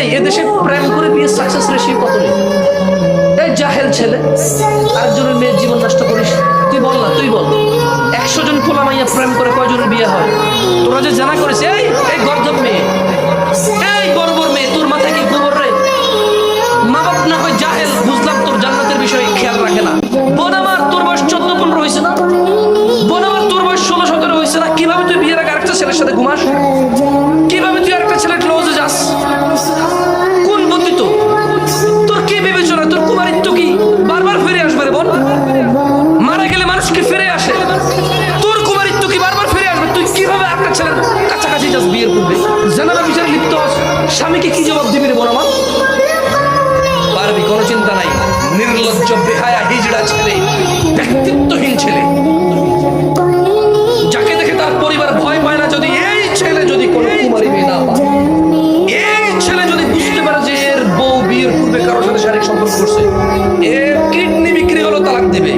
এই এদেশে প্রেম করে বিয়ে সাকসেস রেশিও কত নেই? এই জাহেল ছেলে আরেকজনের মেয়ের জীবন নষ্ট করিস। তুই বল না, তুই বল 100 জন পোলা মাইয়া প্রেম করে কয়জনের বিয়ে হয়? তোরা যে জানা করিস, এই গর্দব মেয়ে, এই বর্বর মেয়ে, তোর মাথায় কি গোবর রে? মা বাপ না হয় জাহেল, বুঝলাম তোর জান্নাতের বিষয়ে খেয়াল রাখে না। বোন আমার, তোর বয়স 14-15 হয়েছে না? বোন আমার, তোর বয়স 16-17 হয়েছে না? কিভাবে তুই বিয়ের আগে আরেকটা ছেলের সাথে ঘুমাস? কিভাবে তুই আরেকটা ছেলের ক্লোজে যাস? কোন বুদ্ধি তোর কি বিবেচনা? তোর কুমারিত্ব কি বারবার ফিরে আসবে রে বোন? মারা গেলে মানুষ কি ফিরে আসে? তোর কুমারিত্ব কি বারবার ফিরে আসবে? তুই কিভাবে একটা ছেলের কাছাকাছি যাস বিয়ের পূর্বে? জানালা বিচারে লিপ্ত হস, স্বামীকে কি জবাব দিবি রে বোন আমার? পারবি, কোনো চিন্তা নাই। নির্লজ্জ, বেহায়া, হিজড়া ছেলে, ব্যক্তিত্বহীন ছেলে, যাকে দেখে তার পরিবার ভয় পায় না। যদি এই ছেলে যদি কোনো কুমারী মেয়ে না পায়, এই ছেলে যদি বুঝতে পারে যে এর বউ বিয়ের পূর্বে কারোর সাথে শারীরিক সম্পর্ক করছে, এর কিডনি বিক্রি হলো তালাক দিবে।